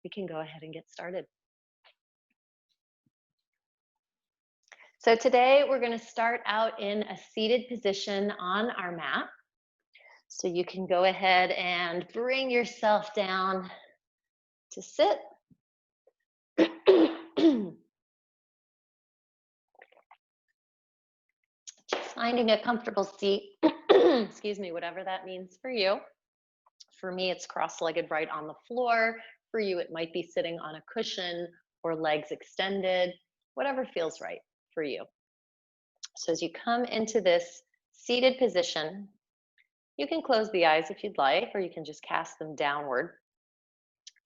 we can go ahead and get started. So today we're going to start out in a seated position on our mat. So you can go ahead and bring yourself down to sit. Just finding a comfortable seat, excuse me, whatever that means for you. For me, it's cross-legged right on the floor. For you, it might be sitting on a cushion or legs extended, whatever feels right for you. So as you come into this seated position, you can close the eyes if you'd like, or you can just cast them downward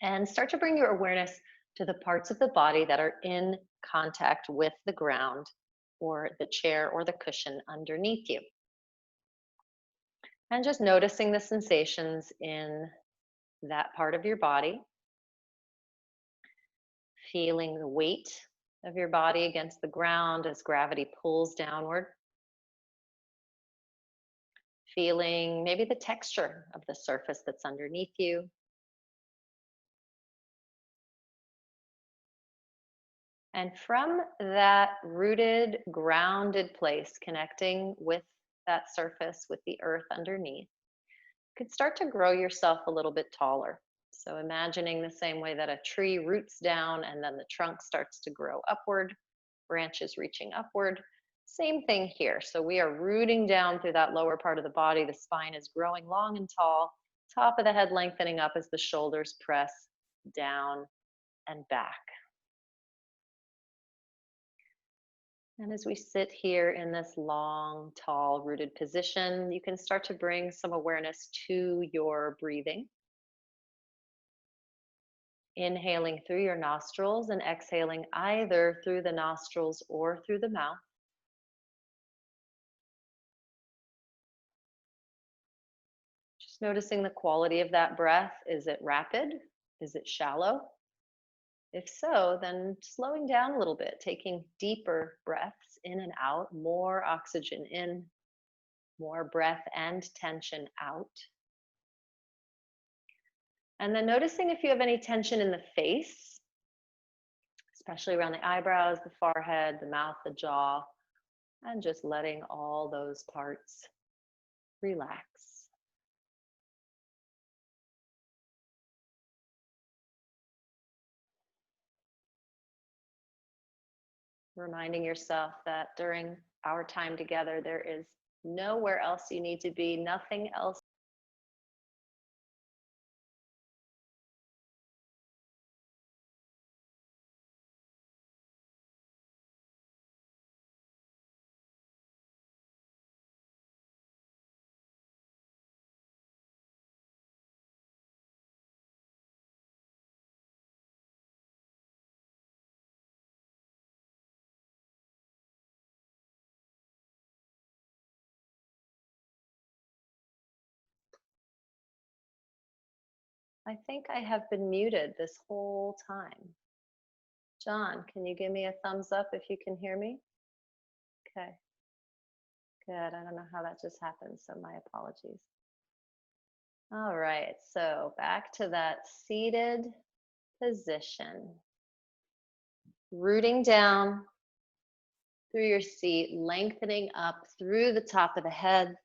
and start to bring your awareness to the parts of the body that are in contact with the ground or the chair or the cushion underneath you. And just noticing the sensations in that part of your body, feeling the weight of your body against the ground as gravity pulls downward. Feeling maybe the texture of the surface that's underneath you. And from that rooted, grounded place, connecting with that surface, with the earth underneath, you could start to grow yourself a little bit taller. So imagining the same way that a tree roots down and then the trunk starts to grow upward, branches reaching upward. Same thing here. So we are rooting down through that lower part of the body. The spine is growing long and tall. Top of the head lengthening up as the shoulders press down and back. And as we sit here in this long, tall, rooted position, you can start to bring some awareness to your breathing. Inhaling through your nostrils and exhaling either through the nostrils or through the mouth. Just noticing the quality of that breath. Is it rapid? Is it shallow? If so, then slowing down a little bit, taking deeper breaths in and out, more oxygen in, more breath and tension out. And then noticing if you have any tension in the face, especially around the eyebrows, the forehead, the mouth, the jaw, and just letting all those parts relax. Reminding yourself that during our time together, there is nowhere else you need to be, nothing else. I think I have been muted this whole time. John, can you give me a thumbs up if you can hear me? Okay, good. I don't know how that just happened, so my apologies. All right, so back to that seated position. Rooting down through your seat, lengthening up through the top of the head.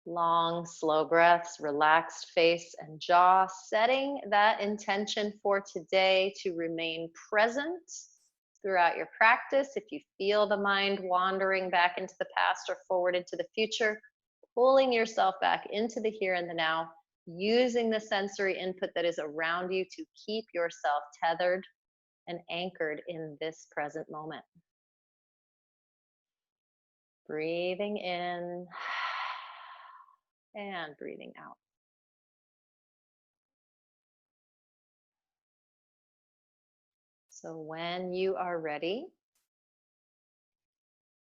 Long, slow breaths, relaxed face and jaw, setting that intention for today to remain present throughout your practice. If you feel the mind wandering back into the past or forward into the future, pulling yourself back into the here and the now, using the sensory input that is around you to keep yourself tethered and anchored in this present moment. Breathing in and breathing out. So when you are ready,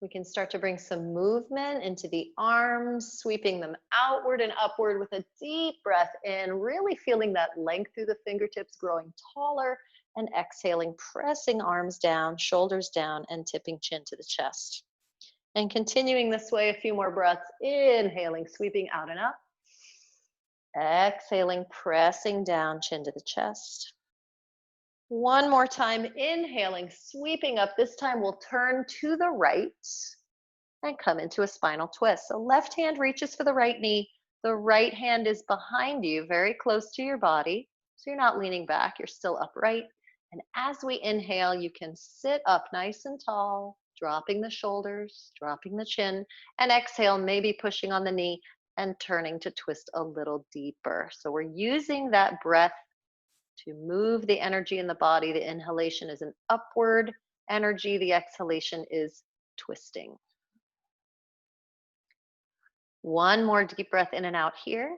we can start to bring some movement into the arms, sweeping them outward and upward with a deep breath in, really feeling that length through the fingertips, growing taller, and exhaling, pressing arms down, shoulders down, and tipping chin to the chest. And continuing this way, a few more breaths, inhaling, sweeping out and up. Exhaling, pressing down, chin to the chest. One more time, inhaling, sweeping up. This time we'll turn to the right and come into a spinal twist. So left hand reaches for the right knee. The right hand is behind you, very close to your body. So you're not leaning back, you're still upright. And as we inhale, you can sit up nice and tall, dropping the shoulders, dropping the chin, and exhale, maybe pushing on the knee and turning to twist a little deeper. So we're using that breath to move the energy in the body. The inhalation is an upward energy, the exhalation is twisting. One more deep breath in and out here.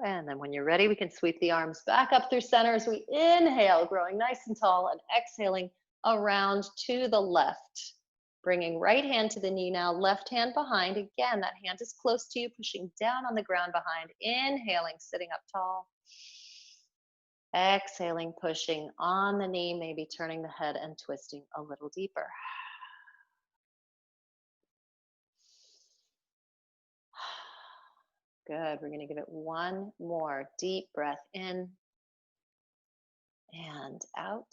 And then when you're ready, we can sweep the arms back up through center as we inhale, growing nice and tall, and exhaling around to the left. Bringing right hand to the knee now, left hand behind. Again, that hand is close to you, pushing down on the ground behind. Inhaling, sitting up tall. Exhaling, pushing on the knee, maybe turning the head and twisting a little deeper. Good. We're going to give it one more deep breath in and out.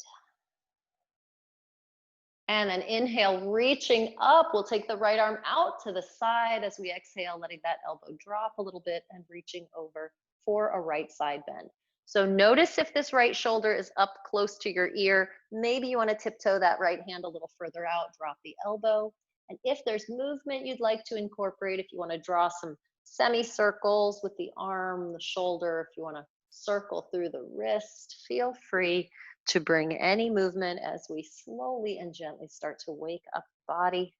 And then inhale, reaching up. We'll take the right arm out to the side as we exhale, letting that elbow drop a little bit and reaching over for a right side bend. So notice if this right shoulder is up close to your ear. Maybe you want to tiptoe that right hand a little further out, drop the elbow. And if there's movement you'd like to incorporate, if you want to draw some semicircles with the arm, the shoulder, if you want to circle through the wrist, feel free to bring any movement as we slowly and gently start to wake up the body.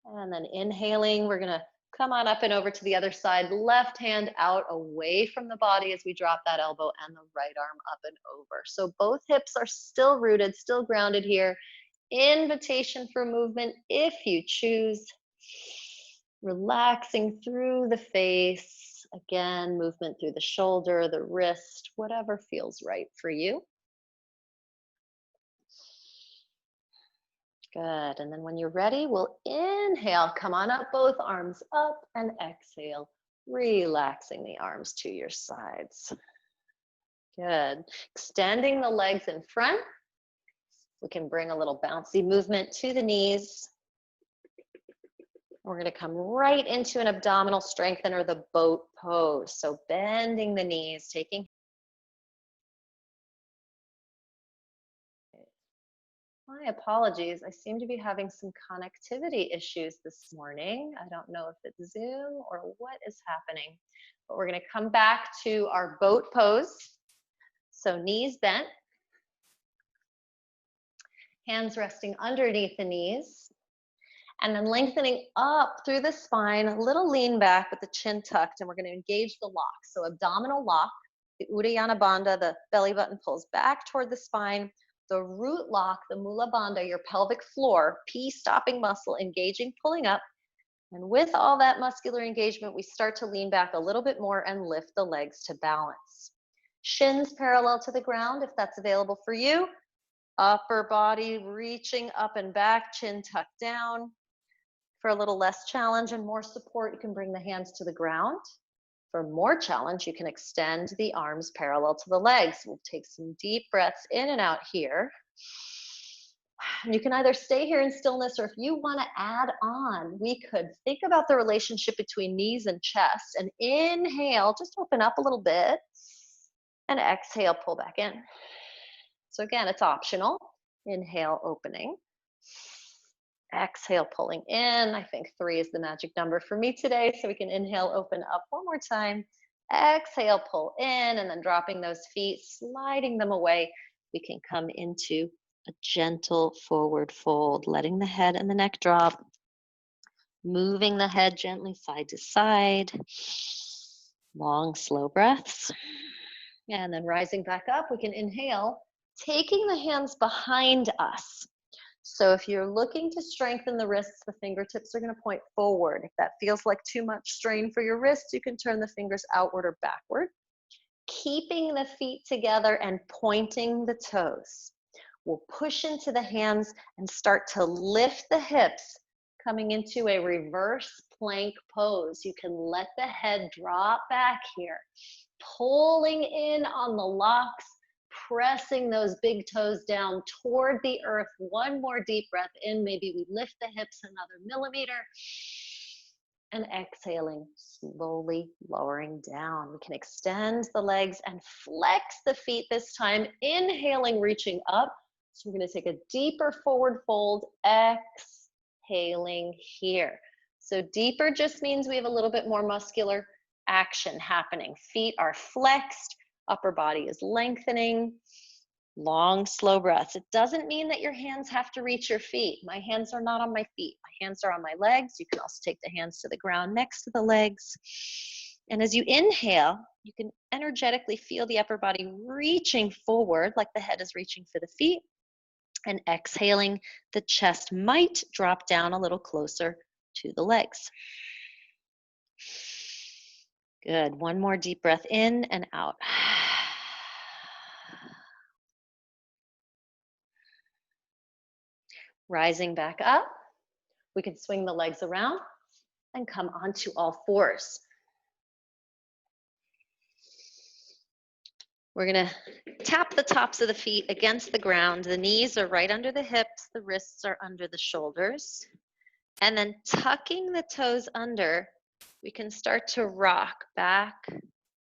And then inhaling, we're going to come on up and over to the other side. Left hand out away from the body as we drop that elbow, and the right arm up and over. So both hips are still rooted, still grounded here. Invitation for movement if you choose. Relaxing through the face. Again, movement through the shoulder, the wrist, whatever feels right for you. Good. And then when you're ready, we'll inhale, come on up, both arms up, and exhale, relaxing the arms to your sides. Good. Extending the legs in front. We can bring a little bouncy movement to the knees. We're going to come right into an abdominal strengthener, the boat pose. So bending the knees, taking. My apologies. I seem to be having some connectivity issues this morning. I don't know if it's Zoom or what is happening, but we're going to come back to our boat pose. So knees bent, hands resting underneath the knees. And then lengthening up through the spine, a little lean back with the chin tucked, and we're going to engage the lock. So abdominal lock, the Uddiyana Bandha, the belly button pulls back toward the spine. The root lock, the Mula Bandha, your pelvic floor, P stopping muscle, engaging, pulling up. And with all that muscular engagement, we start to lean back a little bit more and lift the legs to balance. Shins parallel to the ground if that's available for you. Upper body reaching up and back, chin tucked down. For a little less challenge and more support, you can bring the hands to the ground. For more challenge, you can extend the arms parallel to the legs. We'll take some deep breaths in and out here. And you can either stay here in stillness, or if you want to add on, we could think about the relationship between knees and chest. And inhale, just open up a little bit. And exhale, pull back in. So again, it's optional. Inhale, opening. Exhale, pulling in. I think 3 is the magic number for me today. So we can inhale, open up one more time. Exhale, pull in, and then dropping those feet, sliding them away. We can come into a gentle forward fold, letting the head and the neck drop. Moving the head gently side to side. Long, slow breaths. And then rising back up, we can inhale, taking the hands behind us. So if you're looking to strengthen the wrists, the fingertips are going to point forward. If that feels like too much strain for your wrists, you can turn the fingers outward or backward. Keeping the feet together and pointing the toes. We'll push into the hands and start to lift the hips, coming into a reverse plank pose. You can let the head drop back here, pulling in on the locks, pressing those big toes down toward the earth. One more deep breath in. Maybe we lift the hips another millimeter. And exhaling, slowly lowering down. We can extend the legs and flex the feet this time. Inhaling, reaching up. So we're going to take a deeper forward fold. Exhaling here. So deeper just means we have a little bit more muscular action happening. Feet are flexed. Upper body is lengthening. Long, slow breaths. It doesn't mean that your hands have to reach your feet. My hands are not on my feet. My hands are on my legs. You can also take the hands to the ground next to the legs. And as you inhale, you can energetically feel the upper body reaching forward like the head is reaching for the feet. And exhaling, the chest might drop down a little closer to the legs. Good. One more deep breath in and out. Rising back up, we can swing the legs around and come onto all fours. We're gonna tap the tops of the feet against the ground. The knees are right under the hips, the wrists are under the shoulders. And then tucking the toes under, we can start to rock back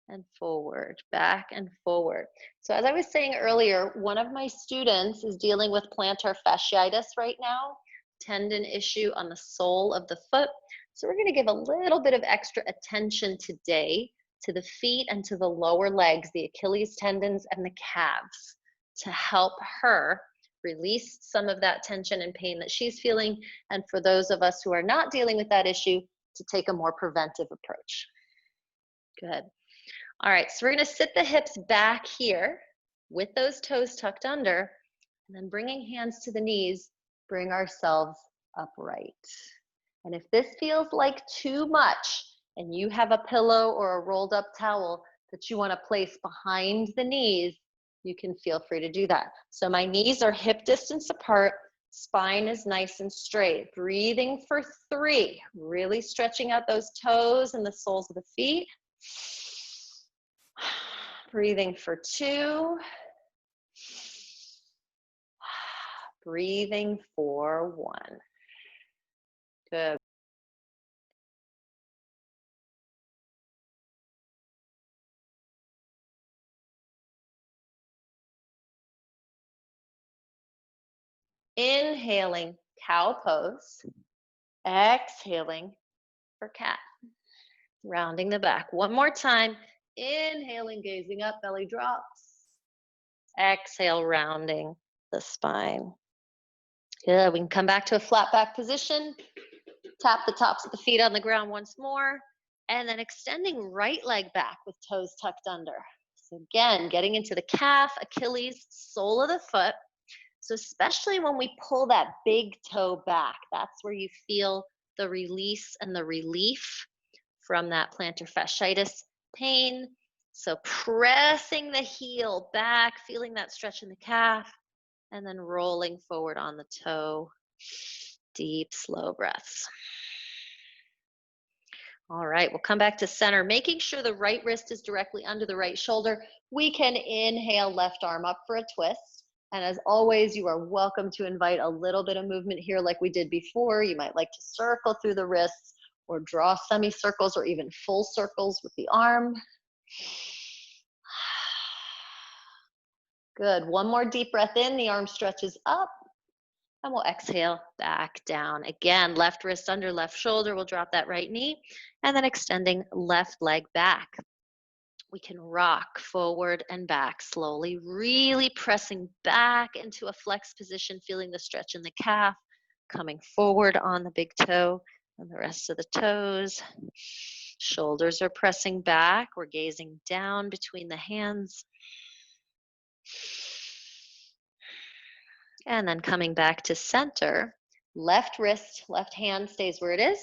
and forward, back and forward. So as I was saying earlier, one of my students is dealing with plantar fasciitis right now, tendon issue on the sole of the foot. So we're gonna give a little bit of extra attention today to the feet and to the lower legs, the Achilles tendons and the calves, to help her release some of that tension and pain that she's feeling. And for those of us who are not dealing with that issue, to take a more preventive approach. Good. All right, so we're gonna sit the hips back here with those toes tucked under, and then bringing hands to the knees, bring ourselves upright. And if this feels like too much, and you have a pillow or a rolled up towel that you wanna place behind the knees, you can feel free to do that. So my knees are hip distance apart, spine is nice and straight. Breathing for 3, really stretching out those toes and the soles of the feet. Breathing for 2. Breathing for 1. Good. Inhaling, cow pose. Exhaling for cat. Rounding the back. One more time. Inhaling, gazing up, belly drops. Exhale, rounding the spine. Good. We can come back to a flat back position. Tap the tops of the feet on the ground once more. And then extending right leg back with toes tucked under. So again, getting into the calf, Achilles, sole of the foot. So especially when we pull that big toe back, that's where you feel the release and the relief from that plantar fasciitis pain. So pressing the heel back, feeling that stretch in the calf, and then rolling forward on the toe. Deep, slow breaths. All right, we'll come back to center, making sure the right wrist is directly under the right shoulder. We can inhale, left arm up for a twist. And as always, you are welcome to invite a little bit of movement here like we did before. You might like to circle through the wrists or draw semicircles or even full circles with the arm. Good. One more deep breath in. The arm stretches up. And we'll exhale back down. Again, left wrist under left shoulder. We'll drop that right knee. And then extending left leg back. We can rock forward and back slowly, really pressing back into a flex position, feeling the stretch in the calf, coming forward on the big toe and the rest of the toes. Shoulders are pressing back. We're gazing down between the hands. And then coming back to center, left wrist, left hand stays where it is.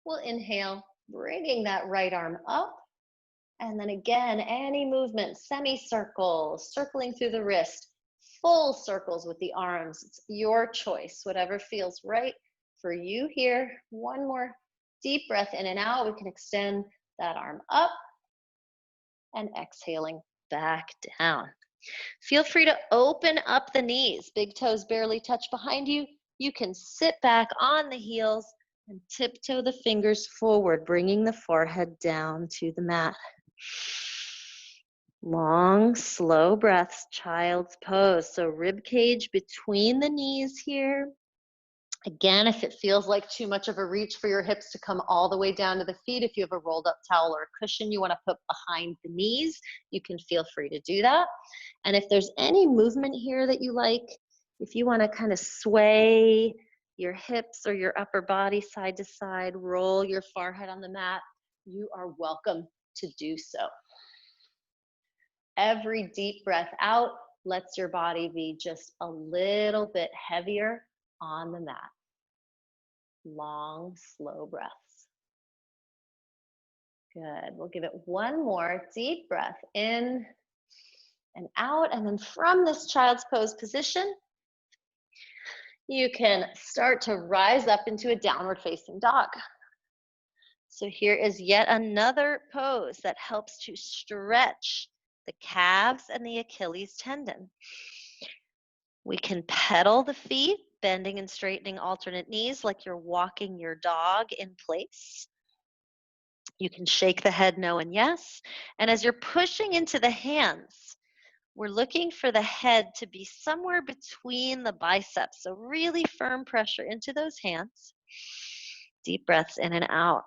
We'll inhale, bringing that right arm up. And then again, any movement, semicircles, circling through the wrist, full circles with the arms. It's your choice, whatever feels right for you here. One more Deep breath in and out. We can extend that arm up and exhaling back down. Feel free to open up the knees. Big toes barely touch behind you. You can sit back on the heels and tiptoe the fingers forward, bringing the forehead down to the mat. Long, slow breaths, child's pose. So rib cage between the knees here. Again, if it feels like too much of a reach for your hips to come all the way down to the feet, if you have a rolled up towel or a cushion you want to put behind the knees, you can feel free to do that. And if there's any movement here that you like, if you want to kind of sway your hips or your upper body side to side, roll your forehead on the mat, you are welcome to do so. Every deep breath out lets your body be just a little bit heavier on the mat. Long, slow breaths. Good. We'll give it one more deep breath in and out. And then from this child's pose position, you can start to rise up into a downward facing dog. So here is yet another pose that helps to stretch the calves and the Achilles tendon. We can pedal the feet, bending and straightening alternate knees like you're walking your dog in place. You can shake the head no and yes. And as you're pushing into the hands, we're looking for the head to be somewhere between the biceps. So really firm pressure into those hands. Deep breaths in and out.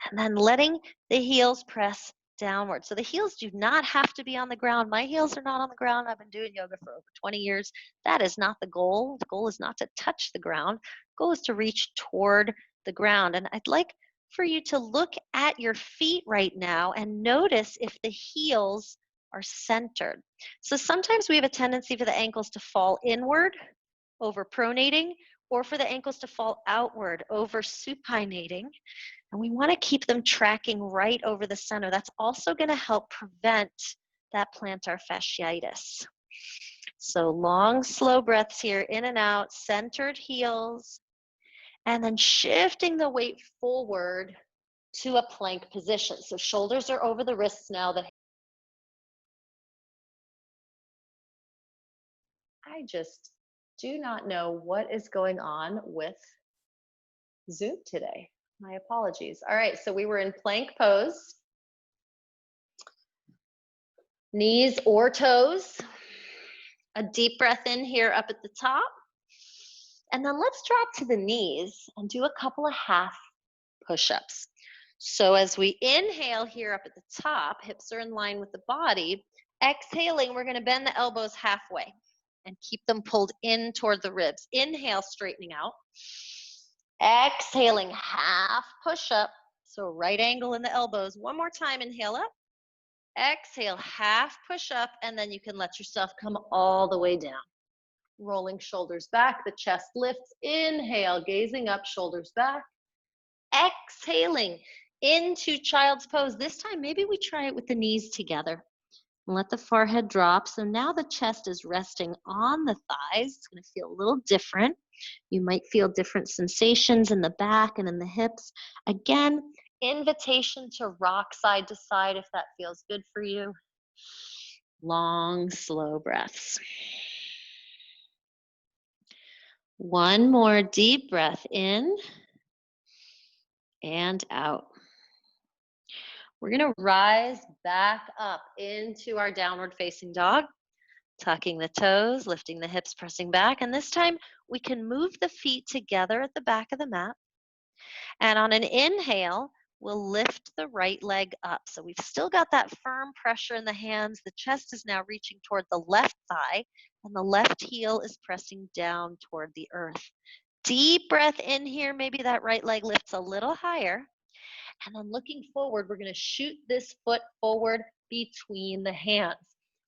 And then letting the heels press downward. So the heels do not have to be on the ground. My heels are not on the ground. I've been doing yoga for over 20 years. That is not the goal. The goal is not to touch the ground. The goal is to reach toward the ground. And I'd like for you to look at your feet right now and notice if the heels are centered. So sometimes we have a tendency for the ankles to fall inward, over pronating, or for the ankles to fall outward, over supinating. And we want to keep them tracking right over the center. That's also going to help prevent that plantar fasciitis. So long, slow breaths here, in and out, centered heels, and then shifting the weight forward to a plank position. So shoulders are over the wrists now. I just do not know what is going on with Zoom today. My apologies. All right, so we were in plank pose. Knees or toes. A deep breath in here up at the top. And then let's drop to the knees and do a couple of half push-ups. So as we inhale here up at the top, hips are in line with the body. Exhaling, we're going to bend the elbows halfway and keep them pulled in toward the ribs. Inhale, straightening out. Exhaling, half push up. So right angle in the elbows. One more time, inhale up. Exhale, half push up, and then you can let yourself come all the way down. Rolling shoulders back, the chest lifts. Inhale, gazing up, shoulders back. Exhaling into child's pose. This time, maybe we try it with the knees together. Let the forehead drop. So now the chest is resting on the thighs. It's going to feel a little different. You might feel different sensations in the back and in the hips. Again, invitation to rock side to side if that feels good for you. Long, slow breaths. One more deep breath in and out. We're going to rise back up into our downward facing dog. Tucking the toes, lifting the hips, pressing back. And this time we can move the feet together at the back of the mat. And on an inhale, we'll lift the right leg up. So we've still got that firm pressure in the hands. The chest is now reaching toward the left thigh, and the left heel is pressing down toward the earth. Deep breath in here. Maybe that right leg lifts a little higher. And then looking forward, we're going to shoot this foot forward between the hands.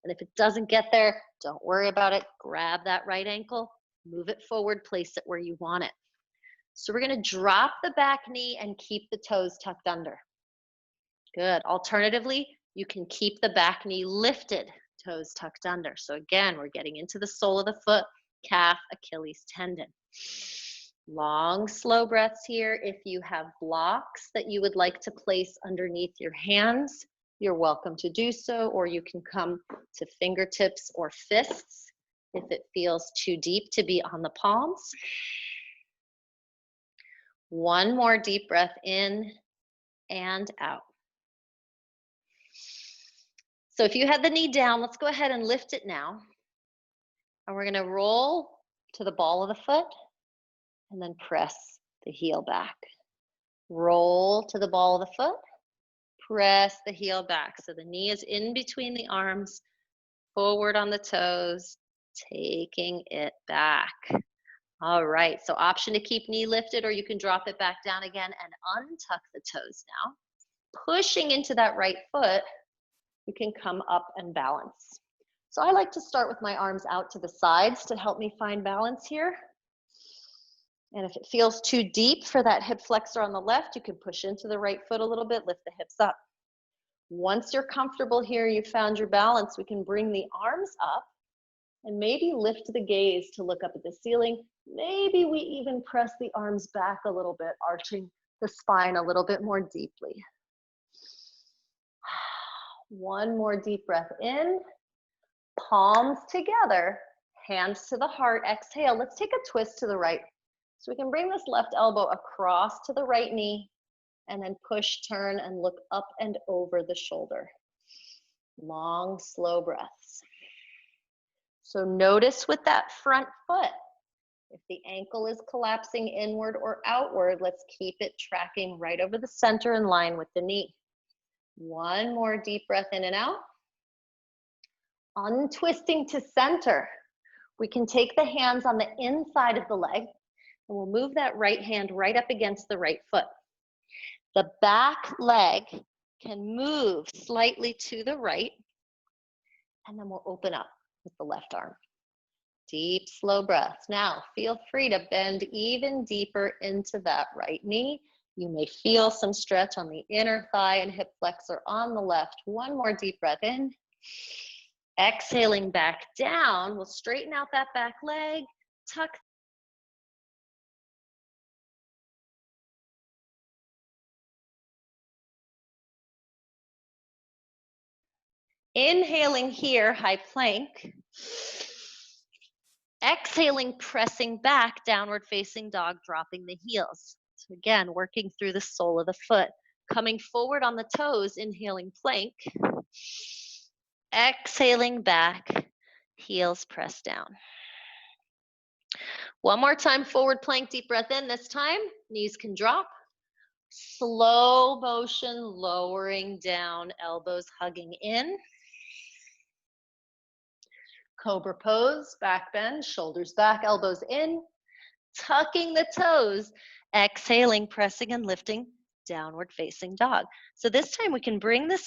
And if it doesn't get there, don't worry about it. Grab that right ankle, move it forward, place it where you want it. So we're going to drop the back knee and keep the toes tucked under. Good. Alternatively, you can keep the back knee lifted, toes tucked under. So again, we're getting into the sole of the foot, calf, Achilles tendon. Long, slow breaths here. If you have blocks that you would like to place underneath your hands, you're welcome to do so, or you can come to fingertips or fists if it feels too deep to be on the palms. One more deep breath in and out. So if you had the knee down, let's go ahead and lift it now. And we're gonna roll to the ball of the foot and then press the heel back. Roll to the ball of the foot, press the heel back. So the knee is in between the arms, forward on the toes, taking it back. All right, so option to keep knee lifted, or you can drop it back down again and untuck the toes now. Pushing into that right foot, you can come up and balance. So I like to start with my arms out to the sides to help me find balance here. And if it feels too deep for that hip flexor on the left, you can push into the right foot a little bit, lift the hips up. Once you're comfortable here, you found your balance, we can bring the arms up and maybe lift the gaze to look up at the ceiling. Maybe we even press the arms back a little bit, arching the spine a little bit more deeply. One more deep breath in, palms together, hands to the heart, exhale. Let's take a twist to the right. So we can bring this left elbow across to the right knee and then push, turn, and look up and over the shoulder. Long, slow breaths. So notice with that front foot, if the ankle is collapsing inward or outward, let's keep it tracking right over the center in line with the knee. One more deep breath in and out. Untwisting to center. We can take the hands on the inside of the leg, and we'll move that right hand right up against the right foot. The back leg can move slightly to the right, and then we'll open up with the left arm. Deep, slow breaths. Now, feel free to bend even deeper into that right knee. You may feel some stretch on the inner thigh and hip flexor on the left. One more deep breath in. Exhaling back down, we'll straighten out that back leg, tuck. Inhaling here, high plank. Exhaling, pressing back, downward facing dog, dropping the heels. So again, working through the sole of the foot. Coming forward on the toes, inhaling plank. Exhaling back, heels press down. One more time, forward plank, deep breath in. This time, knees can drop. Slow motion, lowering down, elbows hugging in. Cobra pose, back bend, shoulders back, elbows in. Tucking the toes, exhaling, pressing and lifting, downward facing dog. So this time we can bring the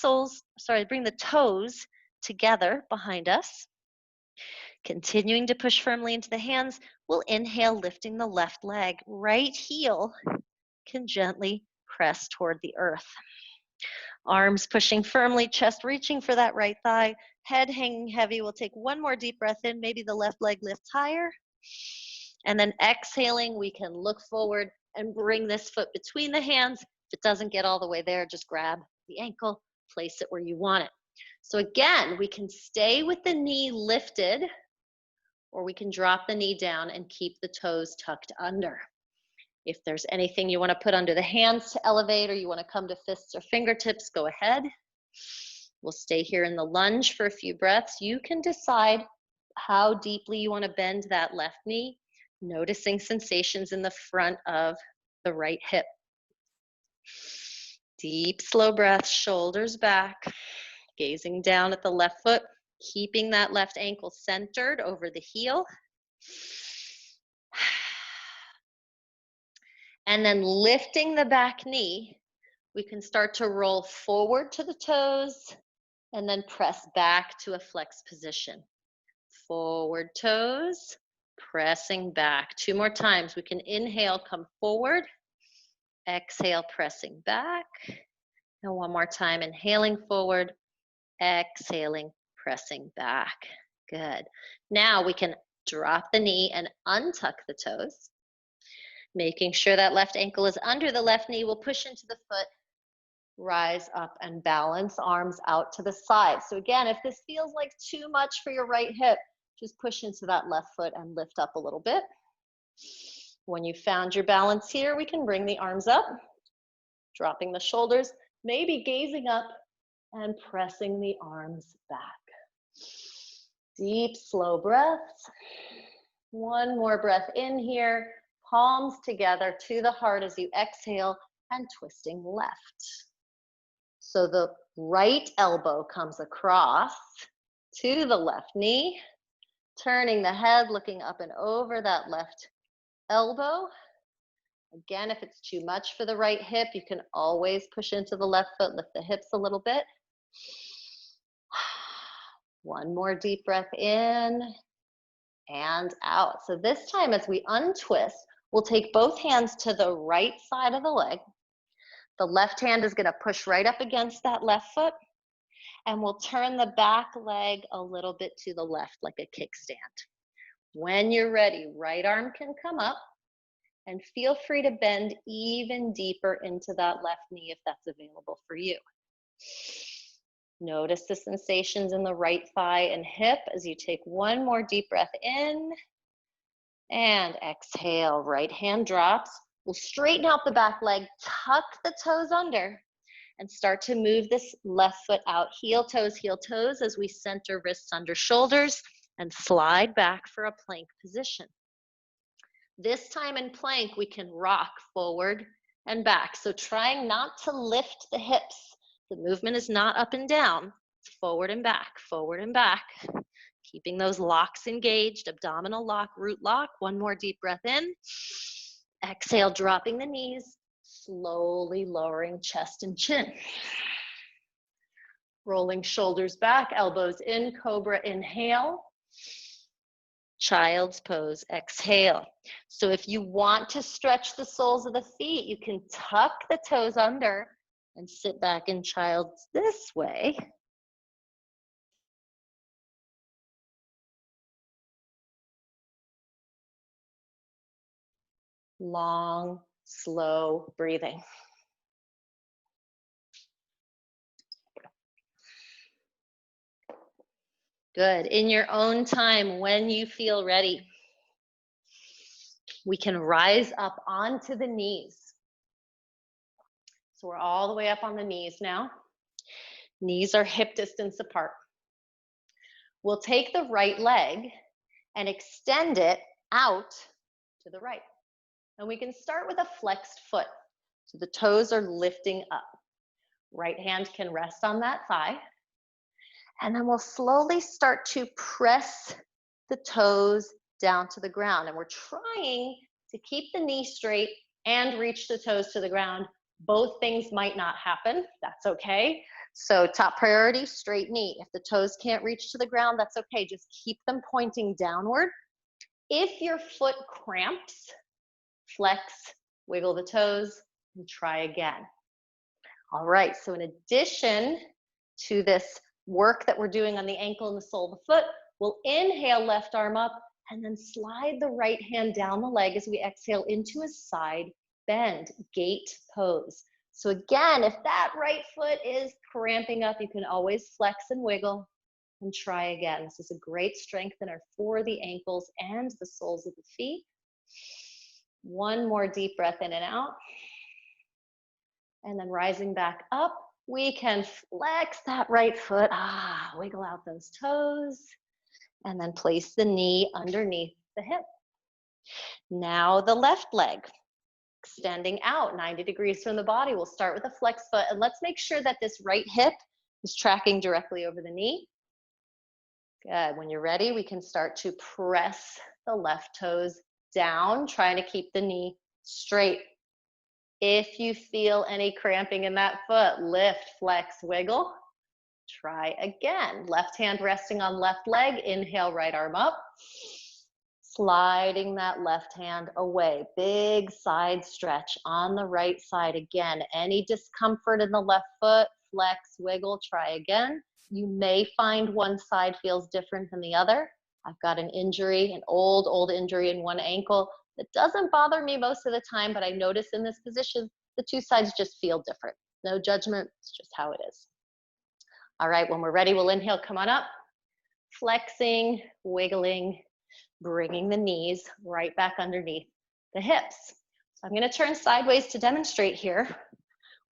toes together behind us. Continuing to push firmly into the hands, we'll inhale, lifting the left leg. Right heel can gently press toward the earth. Arms pushing firmly, chest reaching for that right thigh, head hanging heavy. We'll take one more deep breath in, maybe the left leg lifts higher. And then exhaling, we can look forward and bring this foot between the hands. If it doesn't get all the way there, just grab the ankle, place it where you want it. So again, we can stay with the knee lifted, or we can drop the knee down and keep the toes tucked under. If there's anything you want to put under the hands to elevate, or you want to come to fists or fingertips, go ahead. We'll stay here in the lunge for a few breaths. You can decide how deeply you want to bend that left knee, noticing sensations in the front of the right hip. Deep, slow breaths, shoulders back, gazing down at the left foot, keeping that left ankle centered over the heel. And then lifting the back knee, we can start to roll forward to the toes and then press back to a flex position. Forward toes, pressing back. Two more times. We can inhale, come forward. Exhale, pressing back. And one more time, inhaling forward. Exhaling, pressing back. Good. Now we can drop the knee and untuck the toes. Making sure that left ankle is under the left knee. We'll push into the foot, rise up and balance, arms out to the side. So again, if this feels like too much for your right hip, just push into that left foot and lift up a little bit. When you found your balance here, we can bring the arms up, dropping the shoulders, maybe gazing up and pressing the arms back. Deep, slow breaths. One more breath in here, palms together to the heart as you exhale and twisting left. So the right elbow comes across to the left knee, turning the head, looking up and over that left elbow. Again, if it's too much for the right hip, you can always push into the left foot, lift the hips a little bit. One more deep breath in and out. So this time as we untwist, we'll take both hands to the right side of the leg. The left hand is going to push right up against that left foot, and we'll turn the back leg a little bit to the left like a kickstand. When you're ready, right arm can come up, and feel free to bend even deeper into that left knee if that's available for you. Notice the sensations in the right thigh and hip as you take one more deep breath in and exhale. Right hand drops. We'll straighten out the back leg, tuck the toes under, and start to move this left foot out. Heel toes as we center wrists under shoulders and slide back for a plank position. This time in plank, we can rock forward and back. So trying not to lift the hips. The movement is not up and down, it's forward and back, keeping those locks engaged, abdominal lock, root lock. One more deep breath in. Exhale, dropping the knees, slowly lowering chest and chin. Rolling shoulders back, elbows in, cobra, inhale. Child's pose, exhale. So if you want to stretch the soles of the feet, you can tuck the toes under and sit back in child's this way. Long, slow breathing. Good. In your own time, when you feel ready, we can rise up onto the knees. So we're all the way up on the knees now. Knees are hip distance apart. We'll take the right leg and extend it out to the right. And we can start with a flexed foot. So the toes are lifting up. Right hand can rest on that thigh. And then we'll slowly start to press the toes down to the ground. And we're trying to keep the knee straight and reach the toes to the ground. Both things might not happen. That's okay. So top priority, straight knee. If the toes can't reach to the ground, that's okay. Just keep them pointing downward. If your foot cramps, flex, wiggle the toes, and try again. All right, so in addition to this work that we're doing on the ankle and the sole of the foot, we'll inhale, left arm up, and then slide the right hand down the leg as we exhale into a side bend, gate pose. So again, if that right foot is cramping up, you can always flex and wiggle and try again. This is a great strengthener for the ankles and the soles of the feet. One more deep breath in and out. And then rising back up, we can flex that right foot, wiggle out those toes, and then place the knee underneath the hip. Now the left leg, extending out 90 degrees from the body. We'll start with a flex foot, and let's make sure that this right hip is tracking directly over the knee. Good. When you're ready, we can start to press the left toes down, trying to keep the knee straight. If you feel any cramping in that foot, lift, flex, wiggle. Try again. Left hand resting on left leg. Inhale, right arm up. Sliding that left hand away. Big side stretch on the right side. Again, any discomfort in the left foot, flex, wiggle, try again. You may find one side feels different than the other. I've got an injury, an old injury in one ankle It doesn't bother me most of the time, but I notice in this position, the two sides just feel different. No judgment, it's just how it is. All right, when we're ready, we'll inhale, come on up. Flexing, wiggling, bringing the knees right back underneath the hips. So I'm gonna turn sideways to demonstrate here.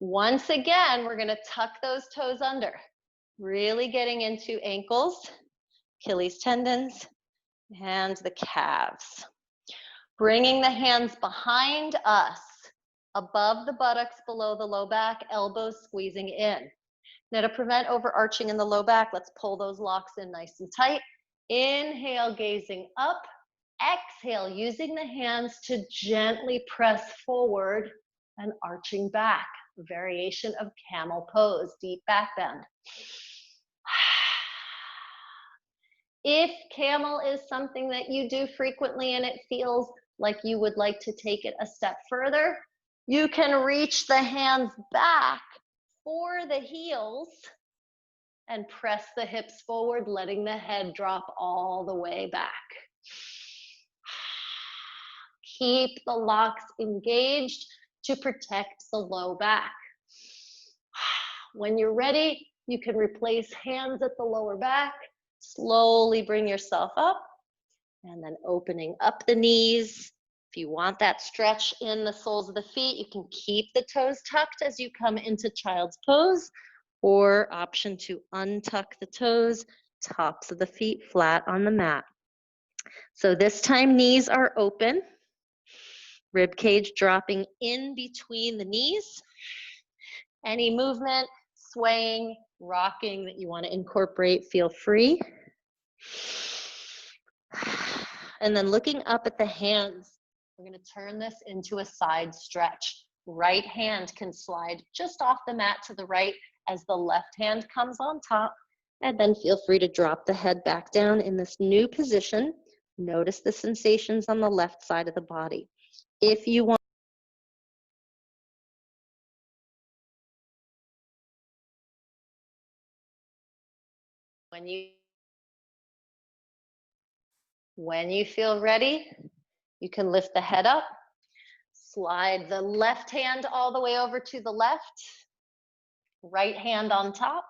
Once again, we're gonna tuck those toes under, really getting into ankles, Achilles tendons, and the calves. Bringing the hands behind us, above the buttocks, below the low back, elbows squeezing in. Now to prevent overarching in the low back, let's pull those locks in nice and tight. Inhale, gazing up. Exhale, using the hands to gently press forward and arching back. A variation of camel pose, deep back bend. If camel is something that you do frequently and it feels like you would like to take it a step further, you can reach the hands back for the heels and press the hips forward, letting the head drop all the way back. Keep the locks engaged to protect the low back. When you're ready, you can replace hands at the lower back. Slowly bring yourself up and then opening up the knees. If you want that stretch in the soles of the feet, you can keep the toes tucked as you come into child's pose, or option to untuck the toes, tops of the feet flat on the mat. So this time knees are open, rib cage dropping in between the knees. Any movement, swaying, rocking that you want to incorporate, feel free. And then looking up at the hands, we're going to turn this into a side stretch. Right hand can slide just off the mat to the right as the left hand comes on top, and then feel free to drop the head back down in this new position. Notice the sensations on the left side of the body. If you want when you feel ready, you can lift the head up, slide the left hand all the way over to the left, right hand on top,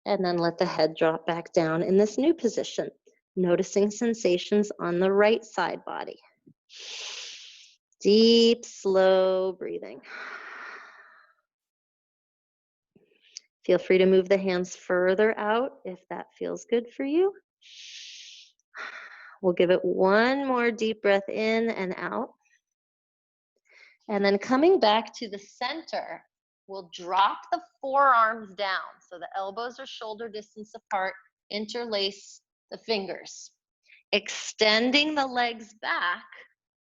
and then let the head drop back down in this new position, noticing sensations on the right side body. Deep, slow breathing. Feel free to move the hands further out if that feels good for you. We'll give it one more deep breath in and out. And then coming back to the center, we'll drop the forearms down. So the elbows are shoulder distance apart, interlace the fingers. Extending the legs back,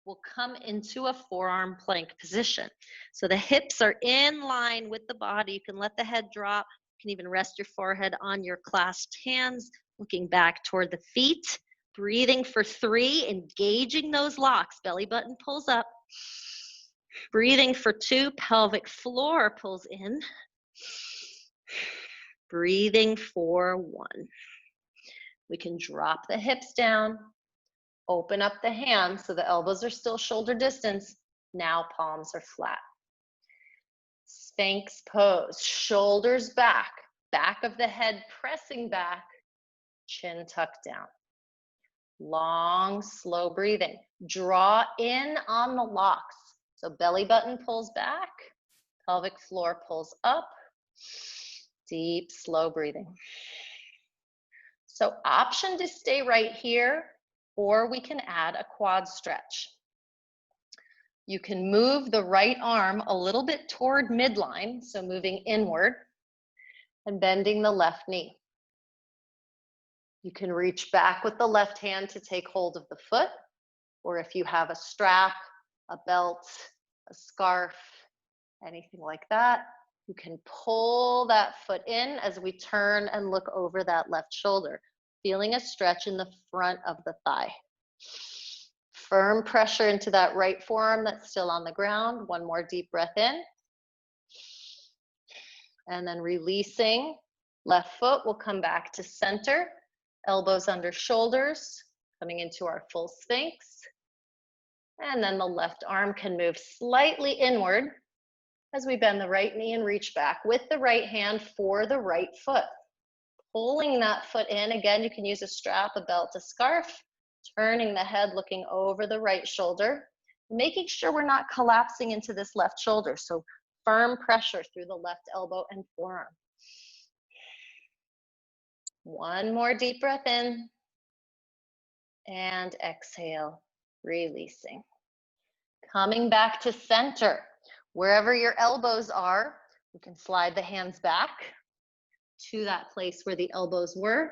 we'll come into a forearm plank position. So the hips are in line with the body. You can let the head drop. You can even rest your forehead on your clasped hands, looking back toward the feet. Breathing for 3, engaging those locks. Belly button pulls up. Breathing for 2, pelvic floor pulls in. Breathing for 1. We can drop the hips down, open up the hands so the elbows are still shoulder distance. Now palms are flat. Sphinx pose, shoulders back, back of the head pressing back, chin tucked down. Long, slow breathing. Draw in on the locks. So belly button pulls back, pelvic floor pulls up. Deep, slow breathing. So option to stay right here, or we can add a quad stretch. You can move the right arm a little bit toward midline, so moving inward, and bending the left knee. You can reach back with the left hand to take hold of the foot, or if you have a strap, a belt, a scarf, anything like that, you can pull that foot in as we turn and look over that left shoulder, feeling a stretch in the front of the thigh. Firm pressure into that right forearm that's still on the ground. One more deep breath in. And then releasing, left foot will come back to center. Elbows under shoulders, coming into our full sphinx. And then the left arm can move slightly inward as we bend the right knee and reach back with the right hand for the right foot. Pulling that foot in. Again, you can use a strap, a belt, a scarf. Turning the head, looking over the right shoulder. Making sure we're not collapsing into this left shoulder. So firm pressure through the left elbow and forearm. One more deep breath in. And exhale, releasing. Coming back to center. Wherever your elbows are, you can slide the hands back to that place where the elbows were.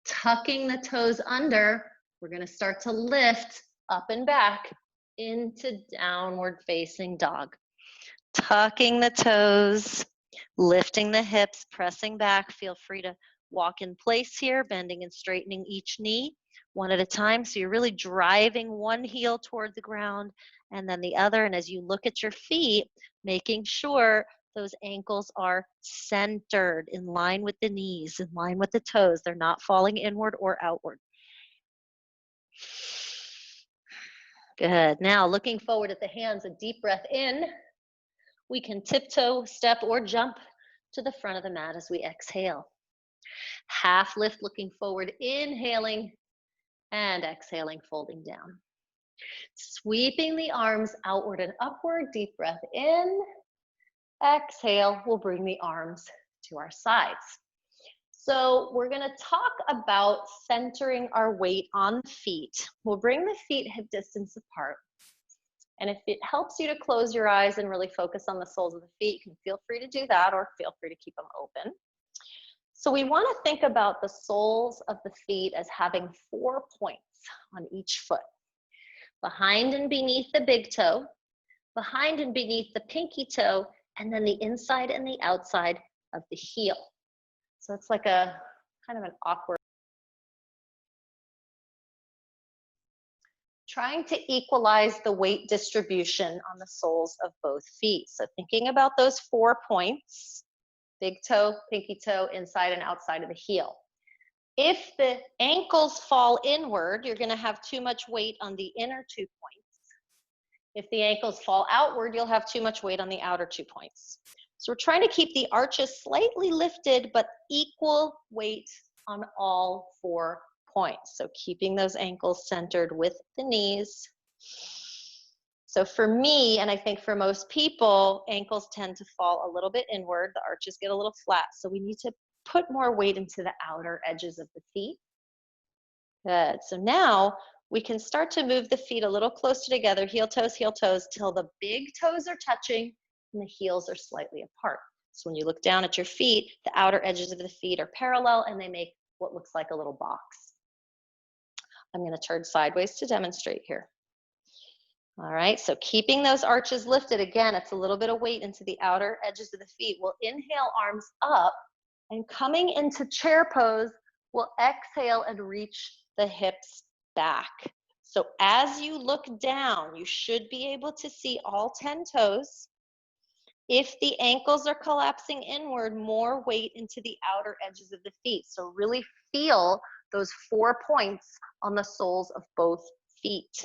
Tucking the toes under, we're going to start to lift up and back into downward facing dog. Tucking the toes, lifting the hips, pressing back. Feel free to walk in place here, bending and straightening each knee one at a time. So you're really driving one heel toward the ground and then the other. And as you look at your feet, making sure those ankles are centered, in line with the knees, in line with the toes. They're not falling inward or outward. Good. Now, looking forward at the hands, a deep breath in. We can tiptoe, step, or jump to the front of the mat as we exhale. Half lift, looking forward, inhaling, and exhaling, folding down. Sweeping the arms outward and upward, deep breath in. Exhale, we'll bring the arms to our sides. So we're going to talk about centering our weight on the feet. We'll bring the feet hip distance apart. And if it helps you to close your eyes and really focus on the soles of the feet, you can feel free to do that or feel free to keep them open. So we want to think about the soles of the feet as having 4 points on each foot. Behind and beneath the big toe, behind and beneath the pinky toe, and then the inside and the outside of the heel. So it's like a kind of an awkward. Trying to equalize the weight distribution on the soles of both feet. So thinking about those 4 points, big toe, pinky toe, inside and outside of the heel. If the ankles fall inward, you're going to have too much weight on the inner 2 points. If the ankles fall outward, you'll have too much weight on the outer 2 points. So we're trying to keep the arches slightly lifted, but equal weight on all 4 points. So keeping those ankles centered with the knees. So for me, and I think for most people, ankles tend to fall a little bit inward. The arches get a little flat. So we need to put more weight into the outer edges of the feet. Good. So now we can start to move the feet a little closer together, heel toes, till the big toes are touching and the heels are slightly apart. So when you look down at your feet, the outer edges of the feet are parallel and they make what looks like a little box. I'm going to turn sideways to demonstrate here. All right, so keeping those arches lifted, again, it's a little bit of weight into the outer edges of the feet. We'll inhale, arms up, and coming into chair pose, we'll exhale and reach the hips back. So as you look down, you should be able to see all 10 toes. If the ankles are collapsing inward, more weight into the outer edges of the feet. So really feel those 4 points on the soles of both feet.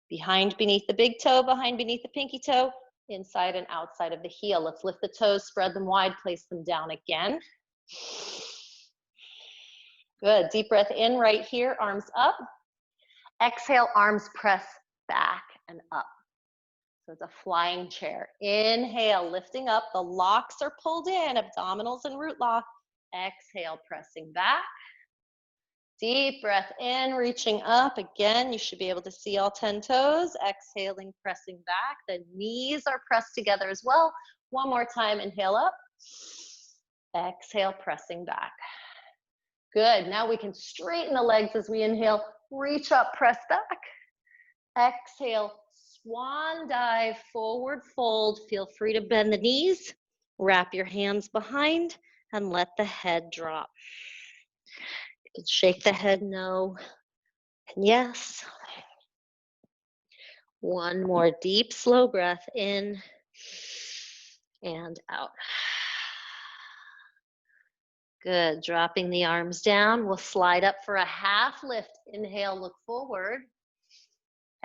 Behind, beneath the big toe, behind, beneath the pinky toe, inside and outside of the heel. Let's lift the toes, spread them wide, place them down again. Good, deep breath in right here, arms up. Exhale, arms press back and up. So it's a flying chair. Inhale, lifting up, the locks are pulled in, abdominals and root lock. Exhale, pressing back. Deep breath in, reaching up. Again, you should be able to see all 10 toes. Exhaling, pressing back. The knees are pressed together as well. One more time, inhale up. Exhale, pressing back. Good, now we can straighten the legs as we inhale. Reach up, press back. Exhale, swan dive, forward fold. Feel free to bend the knees. Wrap your hands behind and let the head drop. You can shake the head no and yes. One more deep, slow breath in and out. Good, dropping the arms down. We'll slide up for a half lift. Inhale, look forward.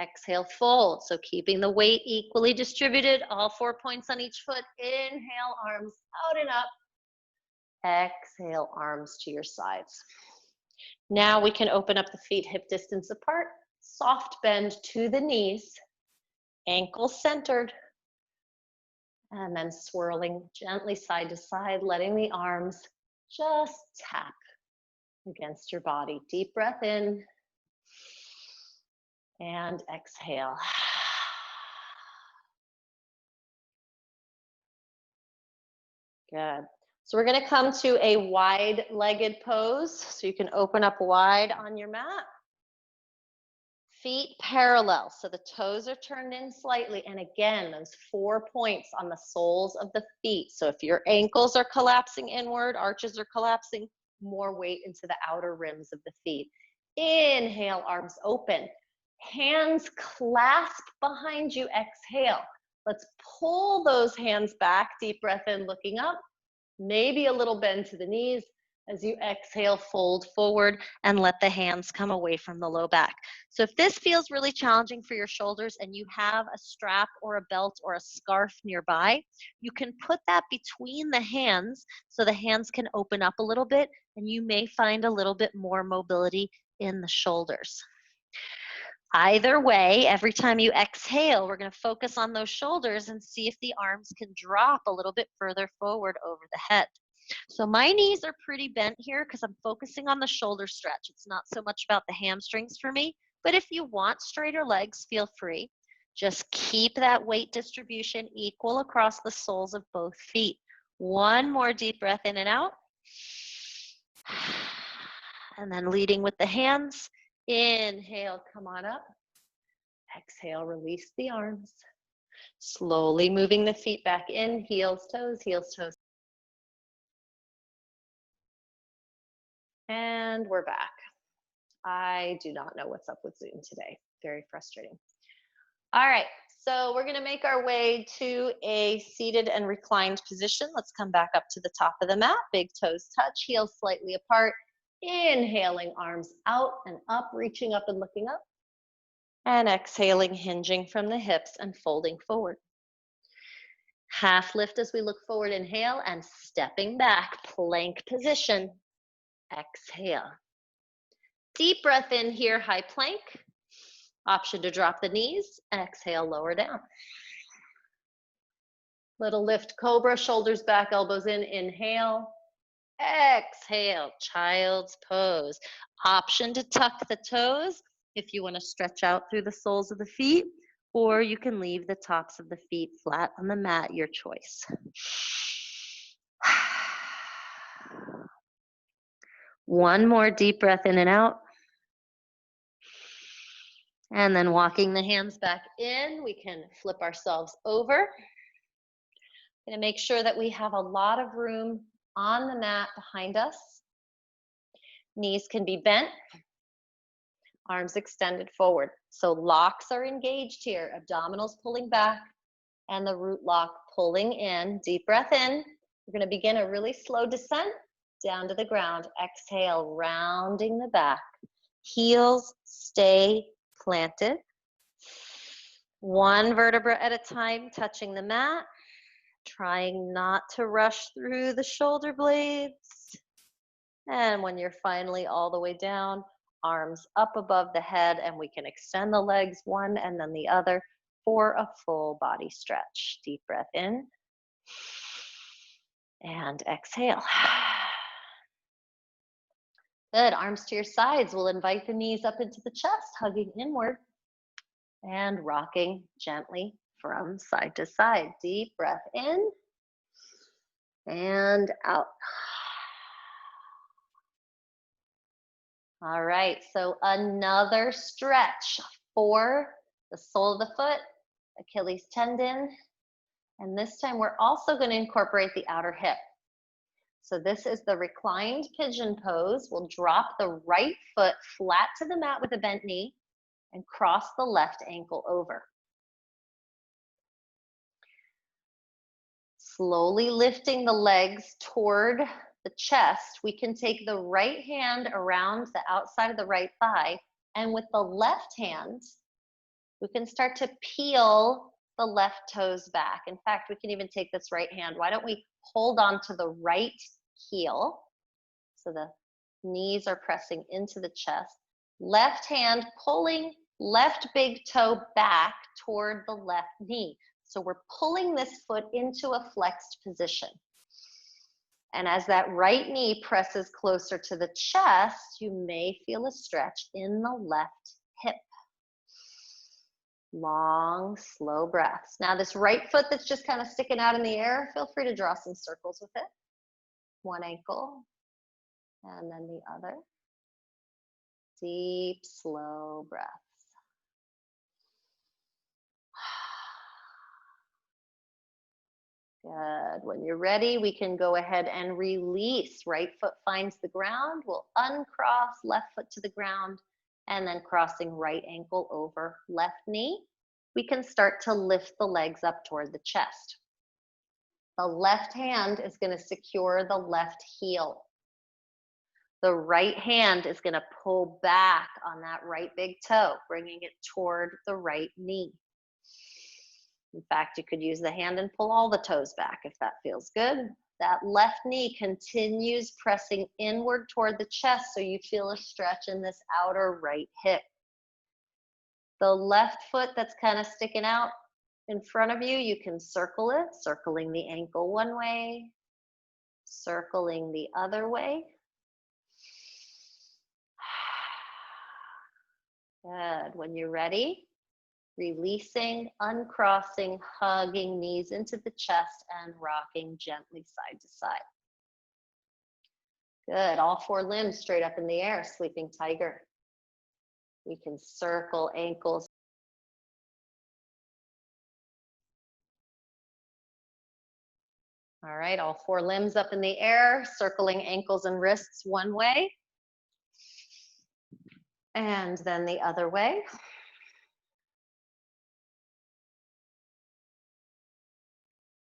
Exhale, fold. So keeping the weight equally distributed, all 4 points on each foot. Inhale, arms out and up. Exhale, arms to your sides. Now we can open up the feet hip distance apart. Soft bend to the knees, ankles centered, and then swirling gently side to side, letting the arms just tap against your body. Deep breath in and exhale. Good. So we're going to come to a wide-legged pose. So you can open up wide on your mat. Feet parallel, so the toes are turned in slightly. And again, those 4 points on the soles of the feet. So if your ankles are collapsing inward, arches are collapsing, more weight into the outer rims of the feet. Inhale, arms open. Hands clasp behind you, exhale. Let's pull those hands back, deep breath in, looking up. Maybe a little bend to the knees. As you exhale, fold forward and let the hands come away from the low back. So if this feels really challenging for your shoulders and you have a strap or a belt or a scarf nearby, you can put that between the hands so the hands can open up a little bit and you may find a little bit more mobility in the shoulders. Either way, every time you exhale, we're going to focus on those shoulders and see if the arms can drop a little bit further forward over the head. So my knees are pretty bent here because I'm focusing on the shoulder stretch. It's not so much about the hamstrings for me, but if you want straighter legs, feel free. Just keep that weight distribution equal across the soles of both feet. One more deep breath in and out. And then leading with the hands. Inhale, come on up. Exhale, release the arms. Slowly moving the feet back in, heels, toes, heels, toes. And we're back. I do not know what's up with Zoom today. Very frustrating. All right, so we're gonna make our way to a seated and reclined position. Let's come back up to the top of the mat. Big toes touch, heels slightly apart. Inhaling, arms out and up, reaching up and looking up. And exhaling, hinging from the hips and folding forward. Half lift as we look forward, inhale, and stepping back, plank position. Exhale. Deep breath in here, high plank. Option to drop the knees. Exhale, lower down. Little lift, cobra, shoulders back, elbows in, inhale. Exhale, child's pose. Option to tuck the toes if you want to stretch out through the soles of the feet, or you can leave the tops of the feet flat on the mat, your choice. One more deep breath in and out. And then walking the hands back in, we can flip ourselves over. Gonna make sure that we have a lot of room on the mat behind us. Knees can be bent, arms extended forward. So locks are engaged here, abdominals pulling back, and the root lock pulling in. Deep breath in. We're gonna begin a really slow descent down to the ground. Exhale, rounding the back. Heels stay planted. One vertebra at a time, touching the mat. Trying not to rush through the shoulder blades. And when you're finally all the way down, arms up above the head, and we can extend the legs one and then the other for a full body stretch. Deep breath in and exhale. Good, arms to your sides. We'll invite the knees up into the chest, hugging inward and rocking gently from side to side. Deep breath in and out. All right, so another stretch for the sole of the foot, Achilles tendon, and this time we're also going to incorporate the outer hip. So this is the reclined pigeon pose. We'll drop the right foot flat to the mat with a bent knee and cross the left ankle over. Slowly lifting the legs toward the chest, we can take the right hand around the outside of the right thigh, and with the left hand, We can start to peel the left toes back. In fact, we can even take this right hand. Why don't we hold on to the right heel? So the knees are pressing into the chest. Left hand pulling left big toe back toward the left knee. So we're pulling this foot into a flexed position. And as that right knee presses closer to the chest, you may feel a stretch in the left hip. Long, slow breaths. Now this right foot that's just kind of sticking out in the air, feel free to draw some circles with it. One ankle, and then the other. Deep, slow breaths. Good. When you're ready, we can go ahead and release. Right foot finds the ground. We'll uncross, left foot to the ground, and then crossing right ankle over left knee. We can start to lift the legs up toward the chest. The left hand is going to secure the left heel. The right hand is going to pull back on that right big toe, bringing it toward the right knee. In fact, you could use the hand and pull all the toes back if that feels good. That left knee continues pressing inward toward the chest, so you feel a stretch in this outer right hip. The left foot that's kind of sticking out in front of you, you can circle it, circling the ankle one way, circling the other way. Good. When you're ready, releasing, uncrossing, hugging knees into the chest and rocking gently side to side. Good. All four limbs straight up in the air, sleeping tiger. We can circle ankles. All right, all four limbs up in the air, circling ankles and wrists one way. And then the other way.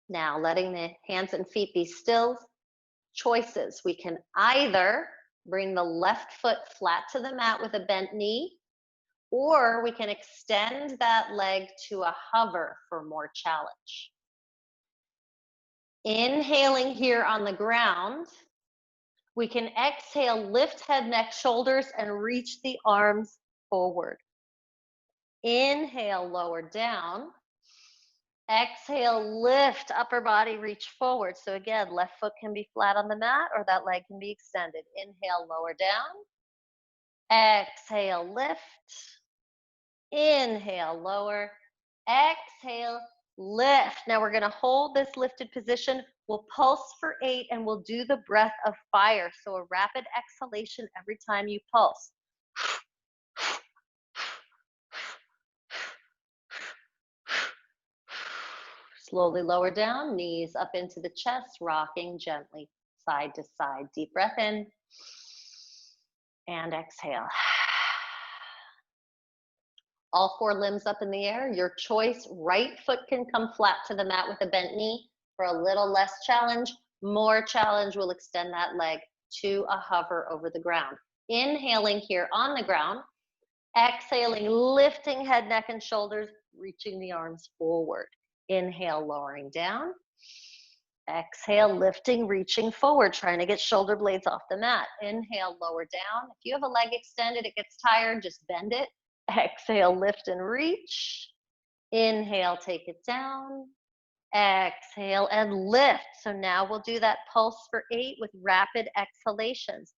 Now letting the hands and feet be still. Choices. We can either bring the left foot flat to the mat with a bent knee, or we can extend that leg to a hover for more challenge. Inhaling here on the ground, we can exhale, lift head, neck, shoulders, and reach the arms forward. Inhale, lower down. Exhale, lift upper body, reach forward. So again, left foot can be flat on the mat or that leg can be extended. Inhale, lower down. Exhale, lift. Inhale, lower. Exhale, lift. Now we're going to hold this lifted position. We'll pulse for 8 and we'll do the breath of fire. So a rapid exhalation every time you pulse. Slowly lower down, knees up into the chest, rocking gently side to side. Deep breath in and exhale. All four limbs up in the air, your choice. Right foot can come flat to the mat with a bent knee for a little less challenge. More challenge, will extend that leg to a hover over the ground. Inhaling here on the ground. Exhaling, lifting head, neck, and shoulders, reaching the arms forward. Inhale, lowering down. Exhale, lifting, reaching forward, trying to get shoulder blades off the mat. Inhale, lower down. If you have a leg extended, it gets tired, just bend it. Exhale, lift and reach. Inhale, take it down. Exhale and lift. So now we'll do that pulse for 8 with rapid exhalations.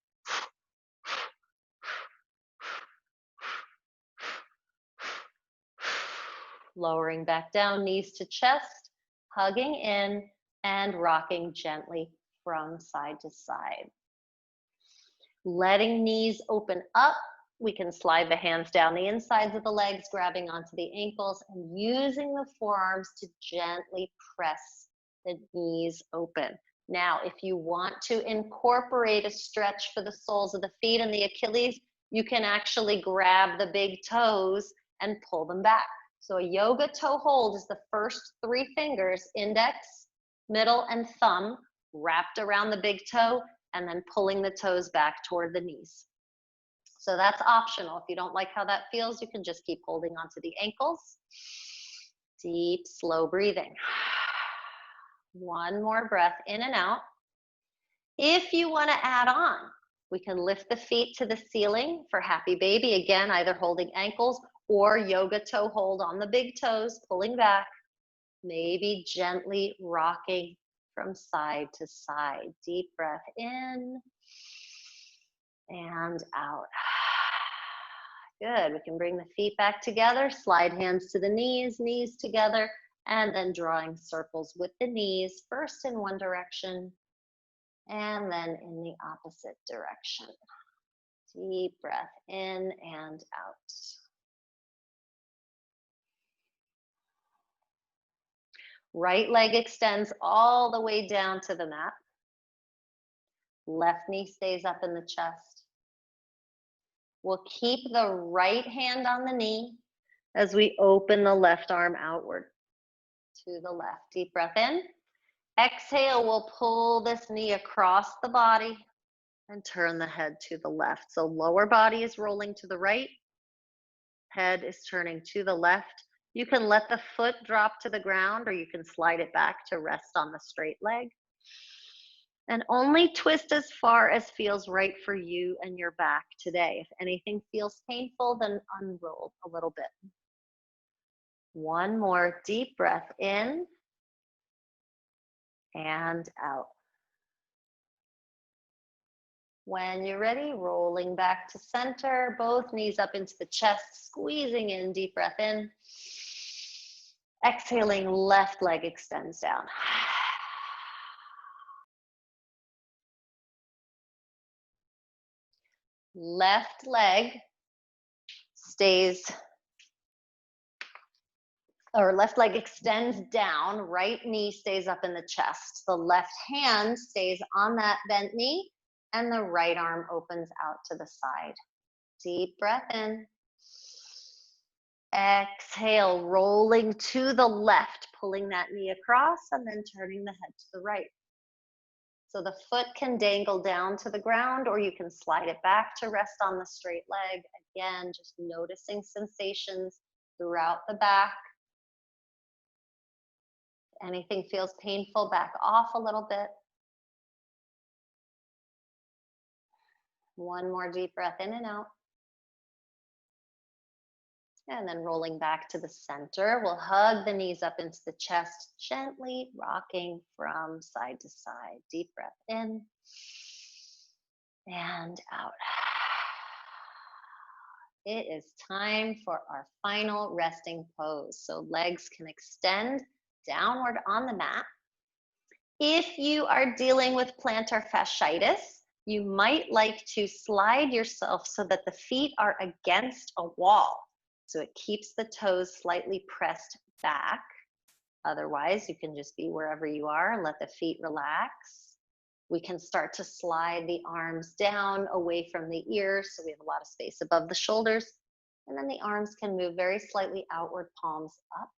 Lowering back down, knees to chest, hugging in and rocking gently from side to side. Letting knees open up, we can slide the hands down the insides of the legs, grabbing onto the ankles and using the forearms to gently press the knees open. Now, if you want to incorporate a stretch for the soles of the feet and the Achilles, you can actually grab the big toes and pull them back. So a yoga toe hold is the first 3 fingers, index, middle, and thumb, wrapped around the big toe, and then pulling the toes back toward the knees. So that's optional. If you don't like how that feels, you can just keep holding onto the ankles. Deep, slow breathing. One more breath in and out. If you want to add on, we can lift the feet to the ceiling for happy baby. Again, either holding ankles or yoga toe hold on the big toes, pulling back, maybe gently rocking from side to side. Deep breath in and out. Good. We can bring the feet back together, slide hands to the knees, knees together, and then drawing circles with the knees, first in one direction and then in the opposite direction. Deep breath in and out. Right leg extends all the way down to the mat. Left knee stays up in the chest. We'll keep the right hand on the knee as we open the left arm outward to the left. Deep breath in. Exhale, we'll pull this knee across the body and turn the head to the left. So lower body is rolling to the right, head is turning to the left. You can let the foot drop to the ground or you can slide it back to rest on the straight leg. And only twist as far as feels right for you and your back today. If anything feels painful, then unroll a little bit. One more deep breath in and out. When you're ready, rolling back to center, both knees up into the chest, squeezing in, deep breath in. Exhaling, left leg extends down. Left leg stays, or left leg extends down, right knee stays up in the chest. The left hand stays on that bent knee, and the right arm opens out to the side. Deep breath in. Exhale, rolling to the left, pulling that knee across, and then turning the head to the right. So the foot can dangle down to the ground, or you can slide it back to rest on the straight leg. Again, just noticing sensations throughout the back. If anything feels painful, back off a little bit. One more deep breath in and out. And then rolling back to the center, we'll hug the knees up into the chest, gently rocking from side to side. Deep breath in and out. It is time for our final resting pose. So legs can extend downward on the mat. If you are dealing with plantar fasciitis, you might like to slide yourself so that the feet are against a wall. So it keeps the toes slightly pressed back. Otherwise, you can just be wherever you are and let the feet relax. We can start to slide the arms down away from the ears so we have a lot of space above the shoulders. And then the arms can move very slightly outward, palms up.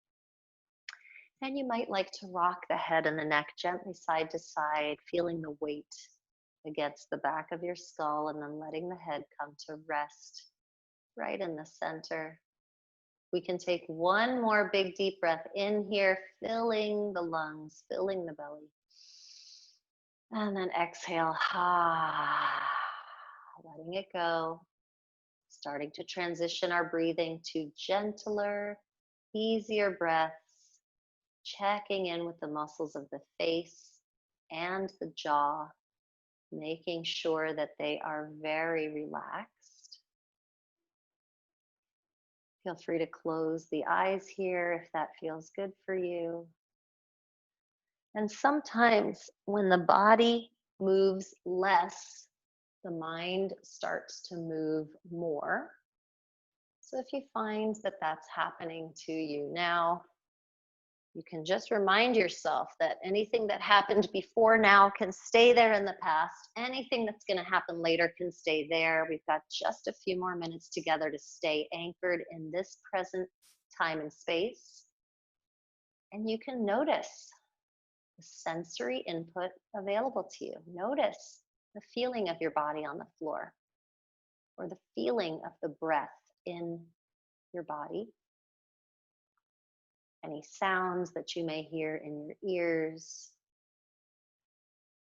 And you might like to rock the head and the neck gently side to side, feeling the weight against the back of your skull and then letting the head come to rest right in the center. We can take one more big deep breath in here, filling the lungs, filling the belly. And then exhale, letting it go. Starting to transition our breathing to gentler, easier breaths, checking in with the muscles of the face and the jaw, making sure that they are very relaxed. Feel free to close the eyes here if that feels good for you. And sometimes when the body moves less, the mind starts to move more. So if you find that that's happening to you now, you can just remind yourself that anything that happened before now can stay there in the past. Anything that's going to happen later can stay there. We've got just a few more minutes together to stay anchored in this present time and space. And you can notice the sensory input available to you. Notice the feeling of your body on the floor. or the feeling of the breath in your body. Any sounds that you may hear in your ears.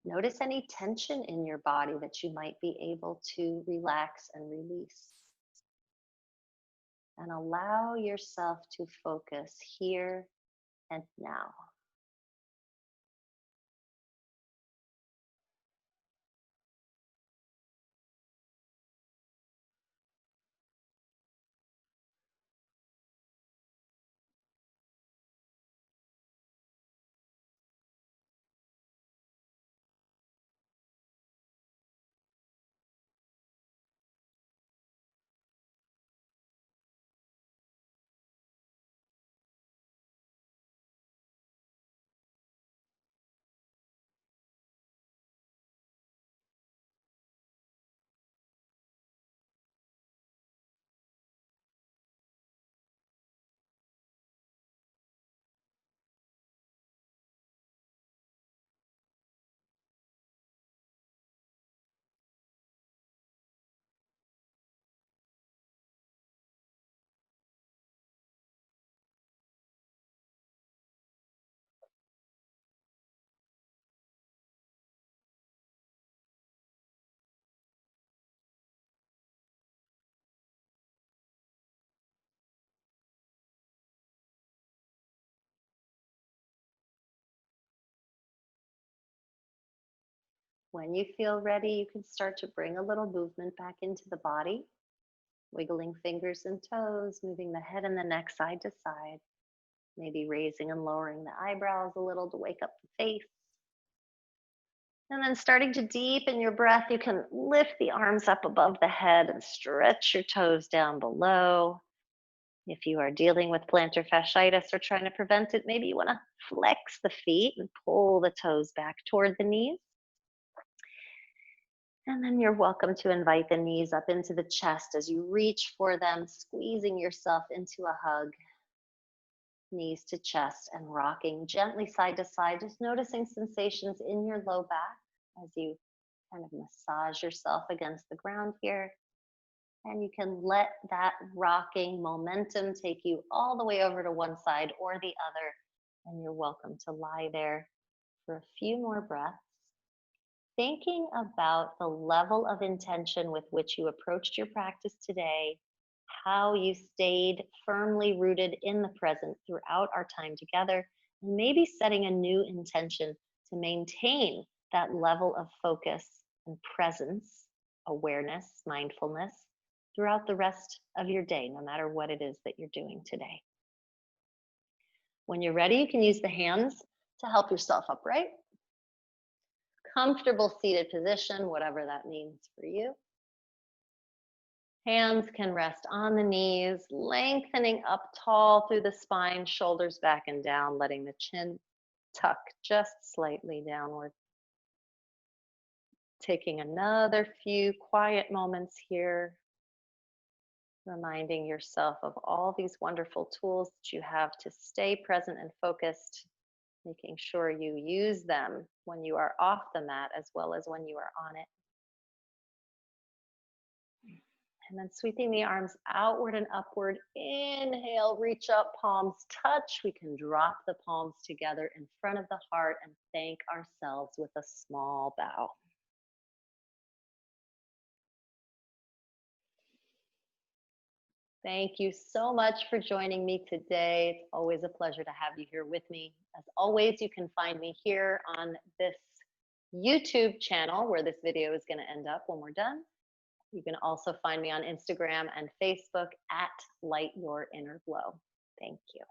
Notice any tension in your body that you might be able to relax and release. And allow yourself to focus here and now. When you feel ready, you can start to bring a little movement back into the body, wiggling fingers and toes, moving the head and the neck side to side, maybe raising and lowering the eyebrows a little to wake up the face. And then starting to deepen your breath, you can lift the arms up above the head and stretch your toes down below. If you are dealing with plantar fasciitis or trying to prevent it, maybe you want to flex the feet and pull the toes back toward the knees. And then you're welcome to invite the knees up into the chest as you reach for them, squeezing yourself into a hug. Knees to chest and rocking gently side to side, just noticing sensations in your low back as you kind of massage yourself against the ground here. And you can let that rocking momentum take you all the way over to one side or the other. And you're welcome to lie there for a few more breaths, thinking about the level of intention with which you approached your practice today, how you stayed firmly rooted in the present throughout our time together, and maybe setting a new intention to maintain that level of focus and presence, awareness, mindfulness throughout the rest of your day, no matter what it is that you're doing today. When you're ready, you can use the hands to help yourself upright. Comfortable seated position, whatever that means for you. Hands can rest on the knees, lengthening up tall through the spine, shoulders back and down, letting the chin tuck just slightly downward. Taking another few quiet moments here, reminding yourself of all these wonderful tools that you have to stay present and focused, making sure you use them when you are off the mat as well as when you are on it. And then sweeping the arms outward and upward. Inhale, reach up, palms touch. We can drop the palms together in front of the heart and thank ourselves with a small bow. Thank you so much for joining me today. It's always a pleasure to have you here with me. As always, you can find me here on this YouTube channel where this video is going to end up when we're done. You can also find me on Instagram and Facebook at Light Your Inner Glow. Thank you.